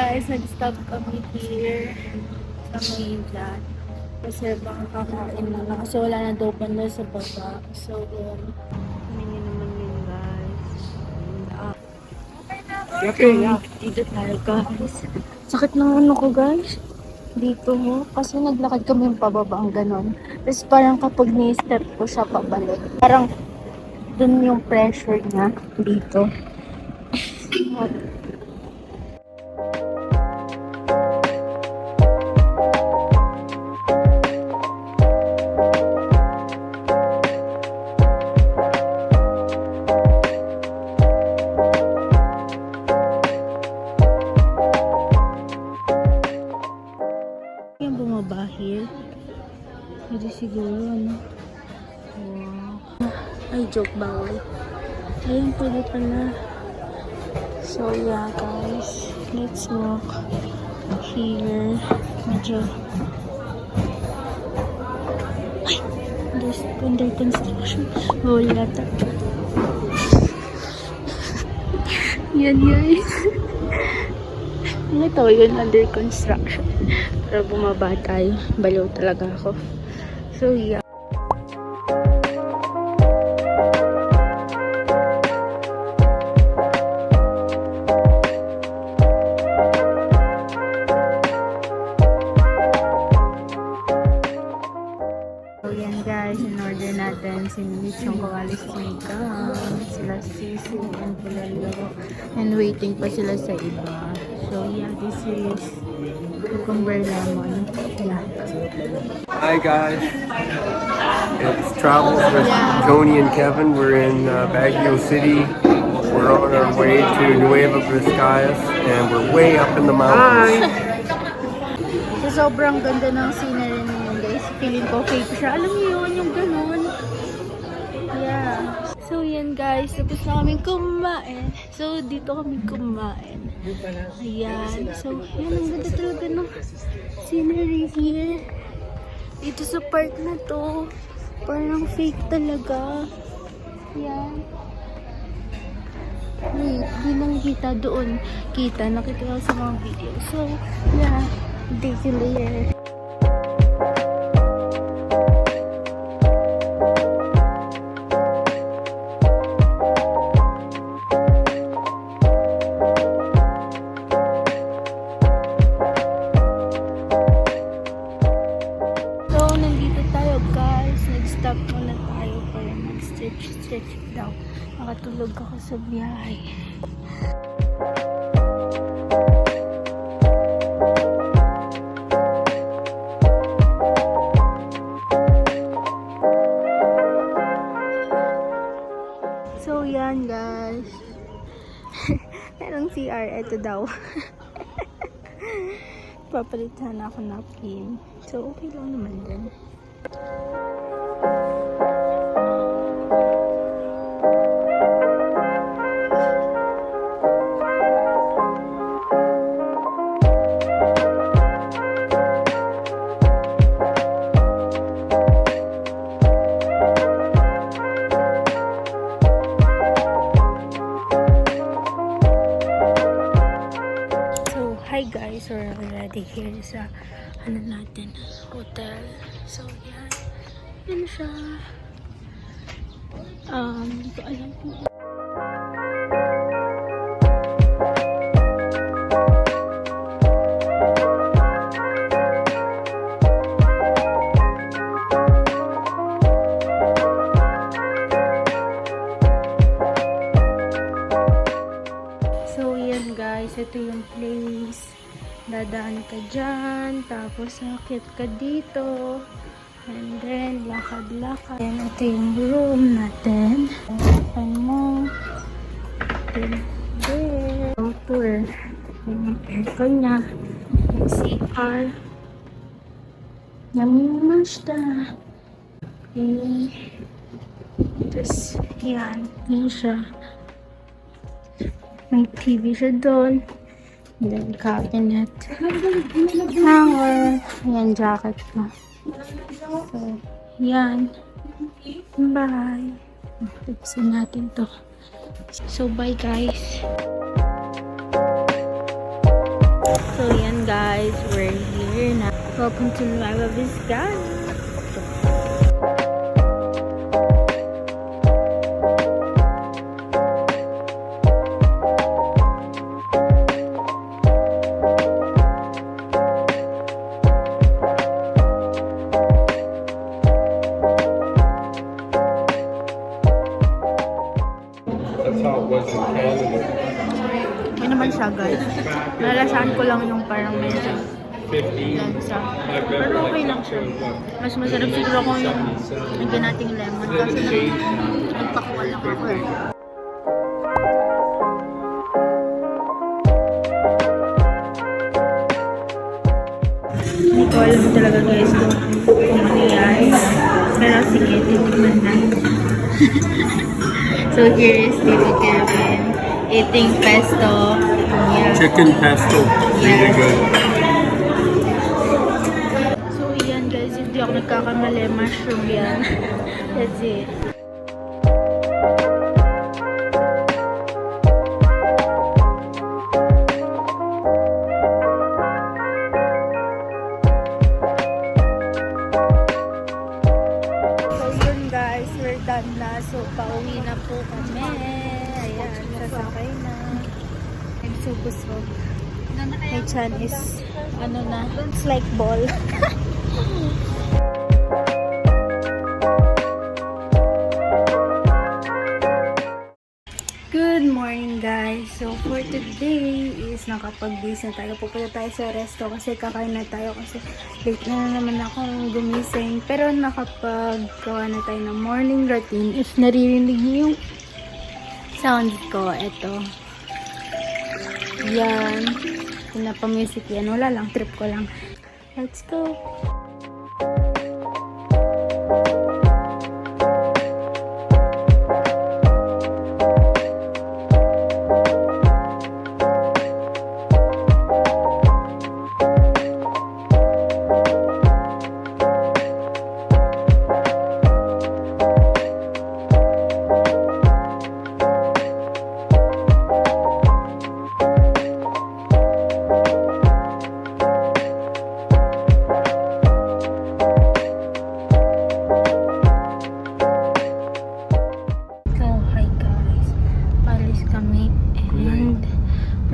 guys, nag-stop kami here sa Maynila. Kasi baka kakain na lang. Kasi wala na daw banda sa baba. So, hindi naman yun guys. Dito tayo guys. Sakit ng ano ko guys. Dito mo. Kasi naglakad kami yung pababa ang ganon. Tapos parang kapag ni-step ko siya pabalik. Parang dun yung pressure niya dito. Yung bumabahil. Hindi siguro, ano? Wow. Ay, joke bawal. Ayun, pwede pala. So, yeah, guys. Let's walk here. Medyo... Ay! There's under construction. Bawal yata. Yan, guys. Ano to? Yun, under construction. Pero bumaba tayo. Baliw talaga ako. So, yeah. So, yan guys. In-order natin sandwich yung kawalis chika. Sila sisi and bulalo. And waiting pa sila sa iba. So, yeah. This is cucumber lemon. Yeah. Hi guys, it's Travels with Tony and Kevin. We're in Baguio City. We're on our way to Nueva, Vizcaya, and we're way up in the mountains. So, sobrang ganda ng scenery niyo guys. Feeling ko fake siya. Alam niyo yun, yung ganun. Yeah. So, yan guys. Tapos na kaming kumain. So, dito kami kumain. Ayan. So, yan. Ang ganda talaga ng scenery here. Dito sa park na to. Parang fake talaga. Yan. Wait, di nang kita doon. Kita. Nakita ko sa mga video. So, yeah. Thank you later. Stop muna tayo para mag-stretch daw. Nakatulog ako sa biyahe. So, yan guys. Merong CR. Ito daw. Papalitan ako napkin. So, okay lang naman din. Hi guys, we're already here sa natin, hotel. So yan, yan siya. Hindi ko alam kung guys, ito yung place. Dadaan ka dyan, tapos akit ka dito, and then lakad-lakad. And ito yung room natin. Open mo. Then there. Tour. Yung aircon niya. Yung CR. Namimasta. Okay. Tapos, yan. Yan siya. May TV siya doon. Then, cabinet. Hanger. Ayan, jacket ko. So, yan. Bye. Tapos natin to. So, bye guys. So yan guys, we're here na. Welcome to Nueva Vizcaya. That's how it was in Canada. Yun naman siya guys. Nalasahan ko lang yung parang medyo lansa. Pero okay lang siya. Mas masarap siguro kung yung lagyan nating lemon. Kasi nagpakuha lang ako eh. Hindi ko alam talaga guys kung ano yan. Pero sige, titignan na. So here is Tito Kevin eating pesto. Yeah. Chicken pesto. Really good. So yan guys, hindi ako nagkakamali. Mushroom yan. That's it. We're done na. So, pauwi na po kami. Ayan, sasakay na. I'm so busog. My chan is, ano na, it's like ball. Good morning guys. So, for today is nakapag-base na tayo. Pupunta tayo sa resto kasi kakain na tayo kasi late na naman akong gumising. Pero nakapaggawa na tayo ng morning routine. If naririnig niyo yung sound ko, eto. Yan. Pinapamusic yan. Wala lang. Trip ko lang. Let's go.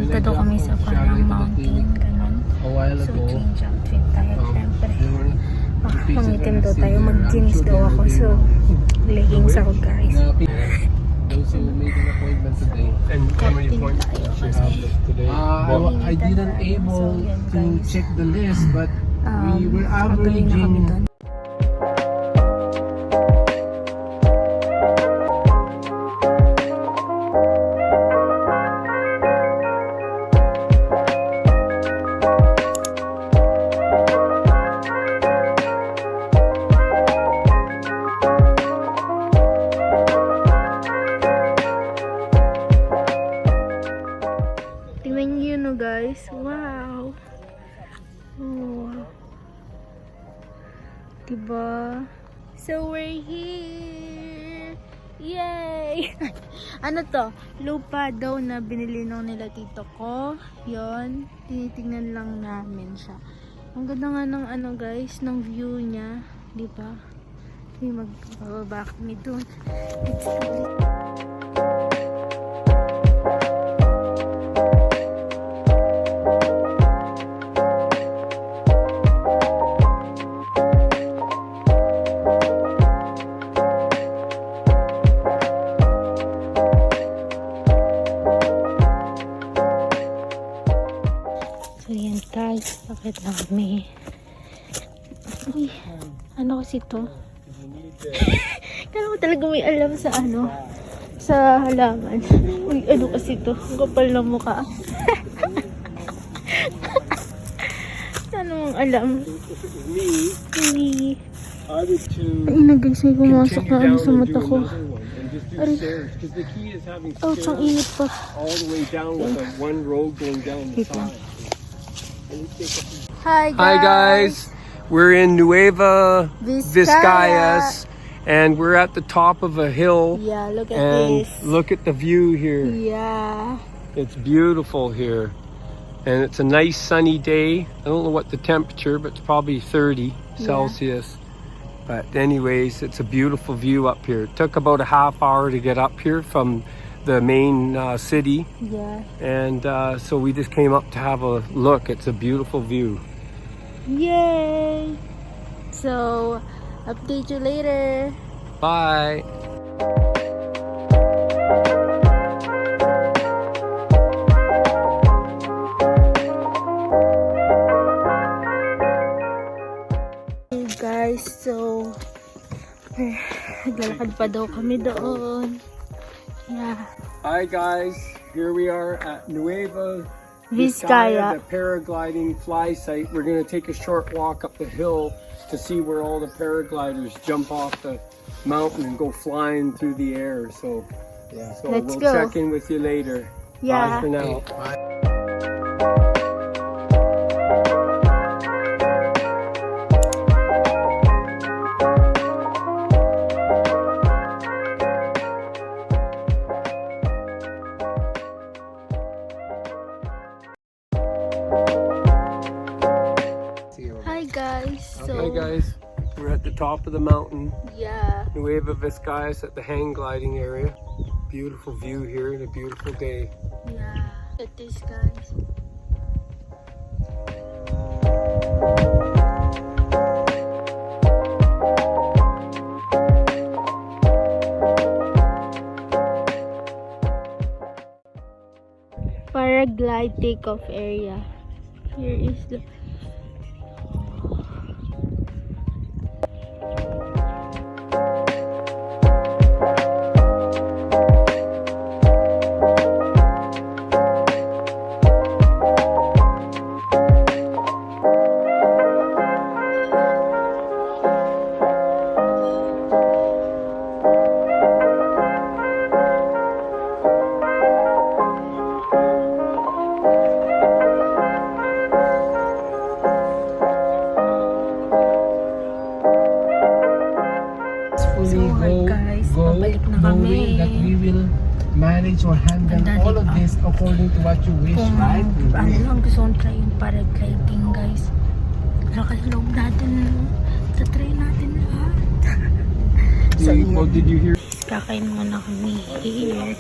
Punta daw kami sa parang mountain, ganun. So, change outfit tayo, syempre. Mangitim daw tayo, mag-jeans daw ako. So, leggings ako, guys. Those who made an appointment today. And how many points did you have today? I didn't able to check the list, but we were averaging. Tingnan nyo no guys. Wow. Oh. Diba? So we're here. Yay! Ano to? Lupa daw na binili nung nila tito ko. Yon. Tinitingnan lang namin siya. Ang ganda nga ng ano guys, ng view niya. Diba? Magbababa kami dun. Let's do it. So yan guys, bakit lang kami. Uy, ano kasi to? Kala ko talaga may alam sa ano, sa halaman. Uy, ano kasi to? Ang kapal ng mukha. Ano ang alam? Me. Ay na guys, may pumasok na ano sa mata ko. Aray. Ouch, ang init pa. all the way down with a one road going down the side. Hi guys. Hi guys, we're in Nueva Vizcayas, and we're at the top of a hill. Yeah, look at and this. look at the view here. Yeah. It's beautiful here. and it's a nice sunny day. I don't know what the temperature, but it's probably 30 Celsius. But anyways, it's a beautiful view up here. It took about a half hour to get up here from the main city. Yeah. And so we just came up to have a look. It's a beautiful view. Yay! So, update you later. Bye. Hey guys, so naglalakad pa daw kami doon. Yeah. Hi guys, here we are at Nueva Vizcaya. the paragliding fly site. We're going to take a short walk up the hill to see where all the paragliders jump off the mountain and go flying through the air. So, yeah, so Let's we'll go. check in with you later. Yeah. Bye for now. Hi guys. So Hi guys, we're at the top of the mountain. yeah. Nueva Vizcaya at the hang gliding area. Beautiful view here and a beautiful day. Yeah. It is guys. Paraglide takeoff area. Here is the pabalik na kami. Knowing that we will manage or handle Ganda, all of diba? this according to what you wish, Kung right? ano lang gusto kong try yung paragliding guys. Lakas loob natin. Tatry natin lahat. So, What did you hear? kakain muna kami here.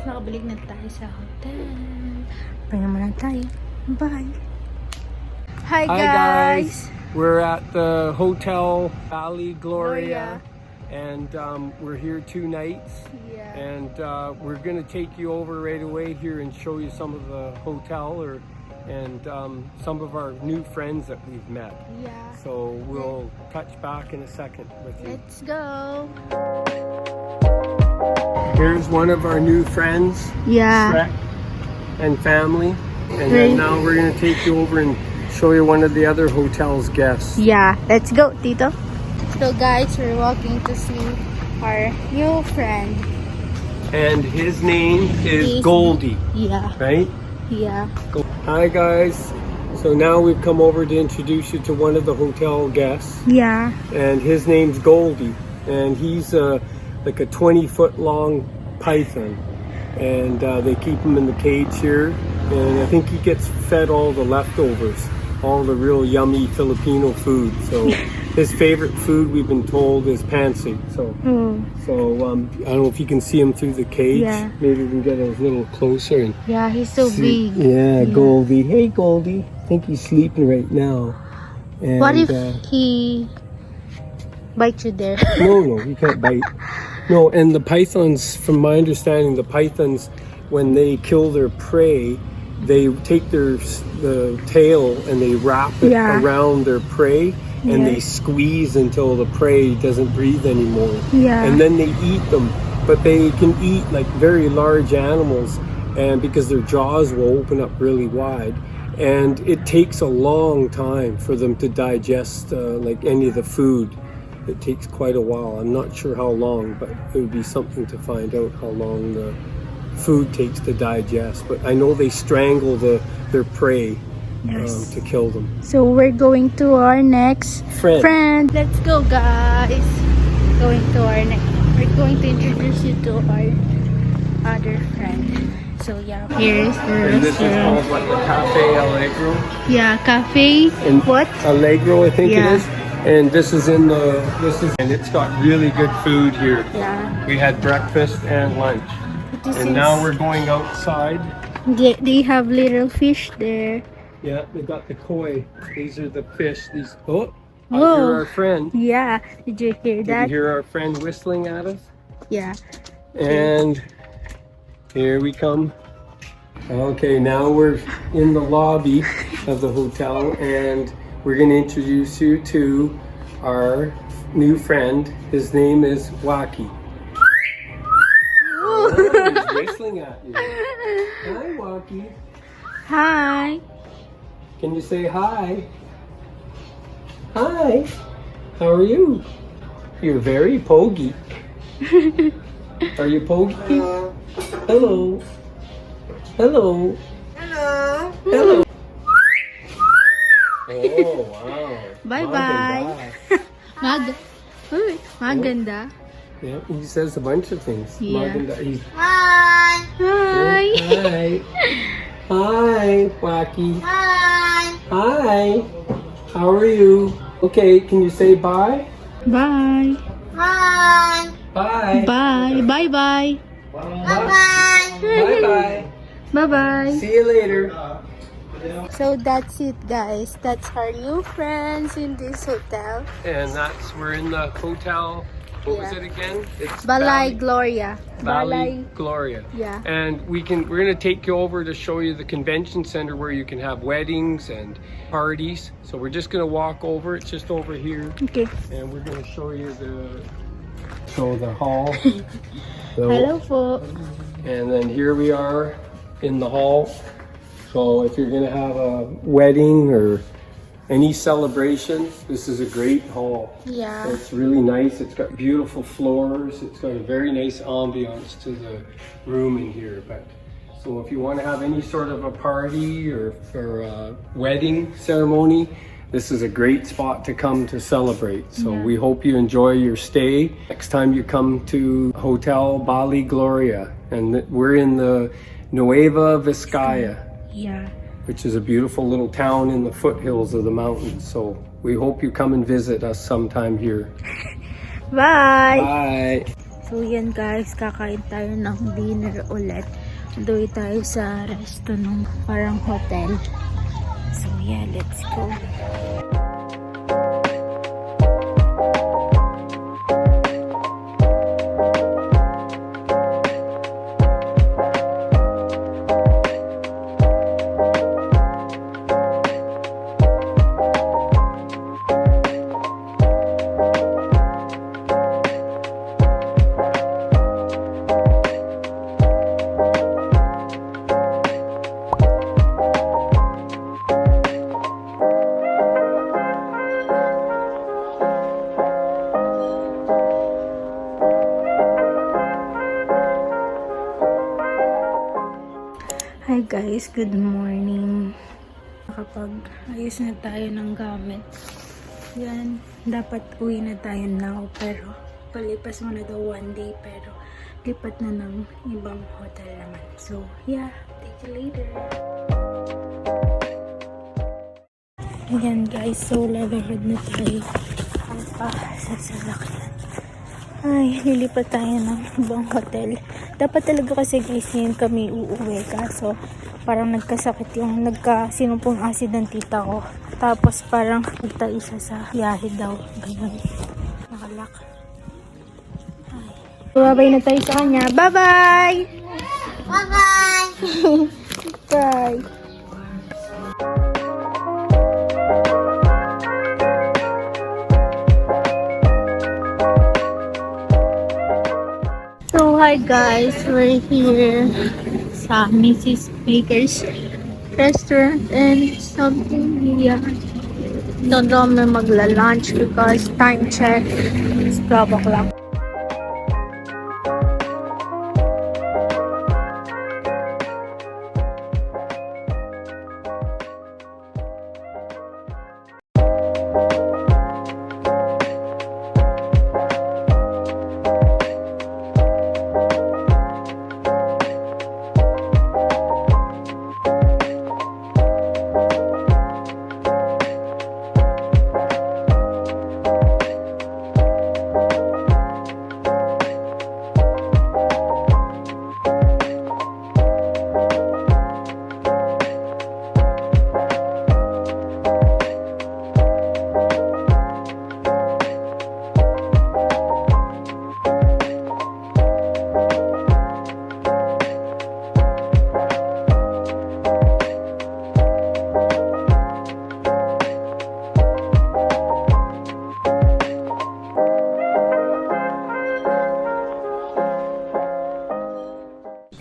Nakabalik na tayo sa hotel. Pwede naman na tayo. Bye! Hi guys! We're at the Hotel Valley Gloria. And we're here 2 nights. Yeah. And we're gonna take you over right away here and show you some of the hotel and some of our new friends that we've met. Yeah. So we'll touch back in a second with you. Let's go! Here's one of our new friends, Yeah. Shrek, and family. And then now we're gonna take you over and show you one of the other hotel's guests. Yeah. Let's go, Tito. So guys, we're walking to see our new friend. And his name is Goldie, Yeah. right? Yeah. Hi guys. So now we've come over to introduce you to one of the hotel guests. Yeah. And his name's Goldie. And he's like a 20-foot long python. And they keep him in the cage here. And I think he gets fed all the leftovers, all the real yummy Filipino food. So his favorite food, we've been told, is pancit. So I don't know if you can see him through the cage. Yeah. Maybe we can get a little closer and Yeah, he's so see. big. Yeah, Goldie. Hey, Goldie. I think he's sleeping right now. And, What if he bites you there? No, he can't bite. No, and the pythons, from my understanding, the pythons when they kill their prey, they take the tail and they wrap it around their prey, and they squeeze until the prey doesn't breathe anymore. And then they eat them. But they can eat like very large animals, and because their jaws will open up really wide, and it takes a long time for them to digest like any of the food. It takes quite a while. I'm not sure how long, but it would be something to find out how long the food takes to digest. But I know they strangle their prey to kill them. So we're going to our next friend. Let's go, guys. We're going to introduce you to our other friend. So yeah, here's the And this is called what, the Cafe Allegro? Yeah, Cafe. And what? Allegro, I think it is. And this is and it's got really good food here. Yeah. We had breakfast and lunch. And now we're going outside. They have little fish there. Yeah, they got the koi. These are the fish. These. Oh, I hear our friend. Yeah, did you hear that? Did you hear our friend whistling at us? Yeah. And here we come. Okay, now we're in the lobby of the hotel, and we're going to introduce you to our new friend. His name is Waki. Oh, he's whistling at you. Hi, Waki. Hi. Can you say hi? Hi. How are you? You're very pogy. Are you pogy? Hello. Hello. Hello. Hello. Hello. Oh, wow. Bye-bye. Maganda. Yeah, he says a bunch of things. Yeah. Maganda. Hi. Hi. Hi. Hi, Wacky. Hi. Hi. How are you? Okay, can you say bye? Bye. Hi. Bye. Bye. Bye-bye. Bye-bye. Bye-bye. Bye-bye. See you later. So that's it, guys. That's our new friends in this hotel. And we're in the hotel. What was it again? It's Balay Gloria. Valley Gloria. Yeah. And we're gonna take you over to show you the convention center where you can have weddings and parties. So we're just gonna walk over. It's just over here. Okay. And we're gonna show you the hall. Hello po. And then here we are in the hall. So if you're gonna have a wedding or any celebration, this is a great hall. Yeah. So it's really nice. It's got beautiful floors. It's got a very nice ambiance to the room in here. But so if you want to have any sort of a party or a wedding ceremony, this is a great spot to come to celebrate. So we hope you enjoy your stay next time you come to Hotel Bali Gloria. And we're in the Nueva Vizcaya. Yeah. Which is a beautiful little town in the foothills of the mountains. So we hope you come and visit us sometime here. Bye! Bye! So yan guys, kakain tayo ng dinner ulit. Doon tayo sa resto ng parang hotel. So yeah, let's go. Hi guys, good morning. Nakapag-ayos na tayo ng gamit. Yan, dapat uwi na tayo now, pero palipas muna daw one day, pero lipat na ng ibang hotel naman. So yeah, take you later. Ayan guys, so lalakad na tayo sa sasakyan. Ay, lilipat tayo ng ibang hotel. Dapat talaga kasi guys, ngayon kami uuwi. Kaso, parang nagkasakit yung nagkasinumpong acid ng tita ko. Tapos, parang nagtayo siya sa biyahe daw. Ganun. Nakalak. Ay. Babay na tayo sa kanya. Bye-bye! Bye-bye. Bye. So hi guys, we're here sa Mrs. Baker's restaurant and something here. Don't know kami magla-lunch because time check is 12 o'clock.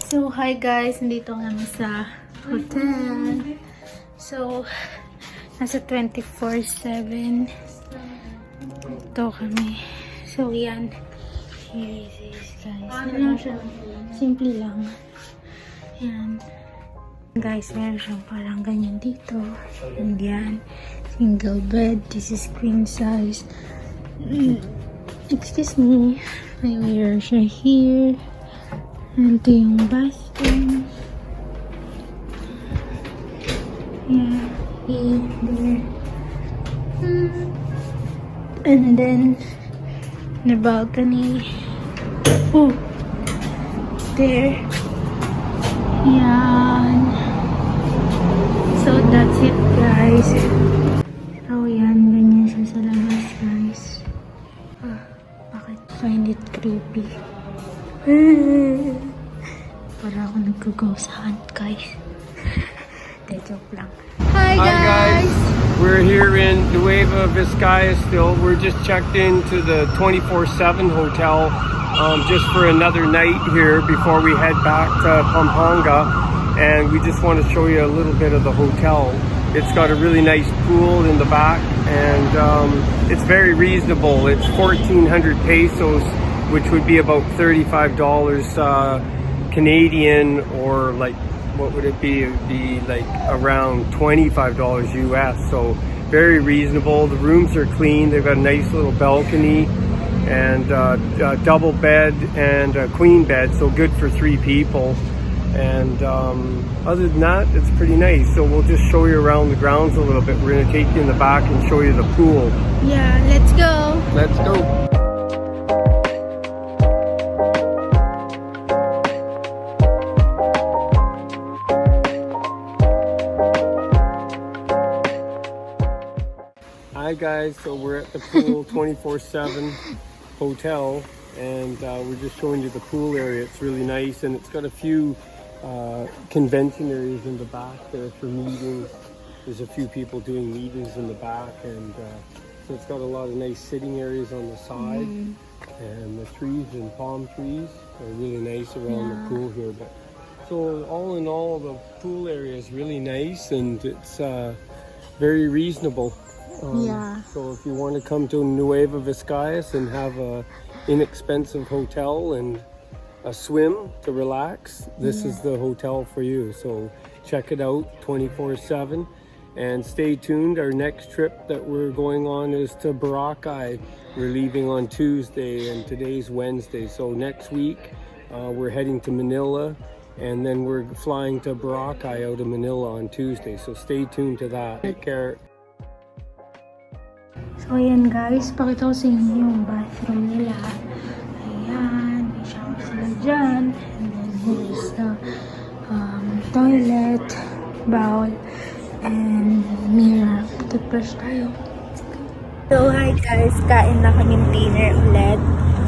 So, hi guys! Nandito kami sa hotel. So, nasa 24/7. Ito kami. So, yan. Here it is, guys. Ano lang siya? Simple lang. Yan. Guys, meron siyang parang ganyan dito. And yan. Single bed. This is queen size. Excuse me. May mirror siya here. Ito yung bathroom. Yeah, there. And then, the balcony. Oh, there. Yan. So, that's it, guys. So, yan. Ganyan siya sa labas, guys. Bakit? Find it creepy. Para ako nag-ghost hunt, guys. De, joke lang. Hi guys! We're here in Nueva, Vizcaya still. We're just checked into the 24/7 hotel just for another night here before we head back to Pampanga. And we just want to show you a little bit of the hotel. It's got a really nice pool in the back and it's very reasonable. It's 1,400 pesos, which would be about $35 Canadian, or like, what would it be? It would be like around $25 US. So very reasonable. The rooms are clean. They've got a nice little balcony and a double bed and a queen bed. So good for 3 people. And other than that, it's pretty nice. So we'll just show you around the grounds a little bit. We're going to take you in the back and show you the pool. Yeah, let's go. Let's go. Hi guys, so we're at the pool 24/7 hotel and we're just showing you the pool area. It's really nice and it's got a few convention areas in the back there for meetings. There's a few people doing meetings in the back, and so it's got a lot of nice sitting areas on the side. And the trees and palm trees are really nice around the pool here. But so all in all, the pool area is really nice and it's very reasonable. So if you want to come to Nueva Vizcaya and have a inexpensive hotel and a swim to relax, this is the hotel for you. So check it out 24/7 and stay tuned. Our next trip that we're going on is to Boracay. We're leaving on Tuesday and today's Wednesday. So next week we're heading to Manila and then we're flying to Boracay out of Manila on Tuesday. So stay tuned to that. Take care. So, ayan guys, pakita ko sa inyo yung bathroom nila. Ayan, may shower sila dyan. And then, here's the toilet, bowl, and mirror. Toothbrush tayo. So, hi guys, kain na kaming dinner ulit.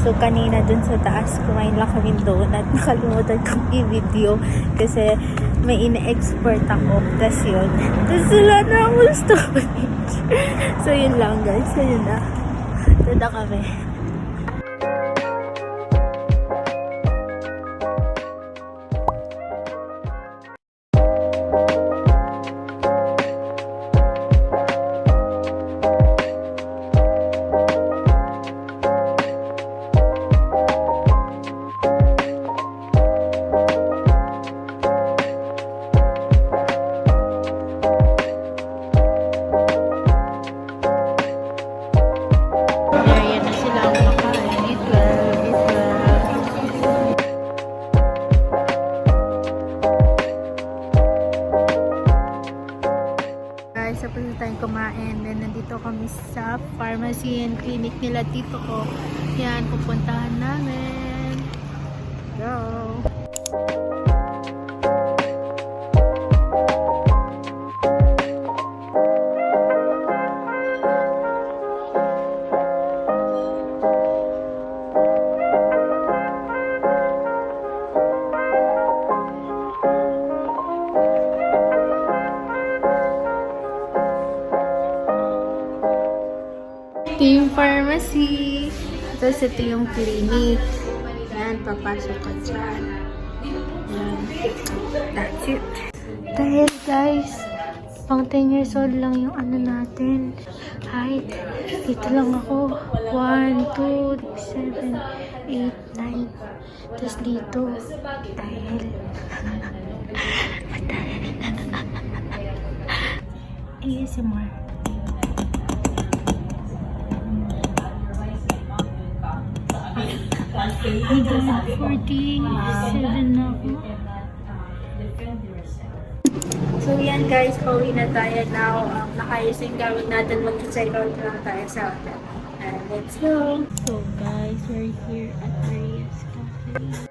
So, kanina dun sa taas, kumain lang kami donut. Nakalimutan kong i-video kasi may ina-export ako. Tapos yun. Tapos wala na akong storage. So, yun lang guys. So, yun na. Tada kami. Ayan na sila ang makain. Eat well, eat well. Guys, tapos na tayong kumain. Then, nandito kami sa pharmacy and clinic nila dito ko. Yan, pupuntahan namin. Go! Ito yung pharmacy. Tapos ito yung clinic. Yan, papasok ka dyan. Yan. That's it. Dahil guys, pang 10 years old lang yung ano natin. Height. Dito lang ako. 1, 2, 7, 8, 9. Tapos dito. Dahil. ASMR. Hanggang 47 na ako. So yan guys, pauwi na tayo now. Nakayos yung gamit natin. Mag-check out lang tayo sa hotel. And let's go! So guys, we're here at Maria's Cafe.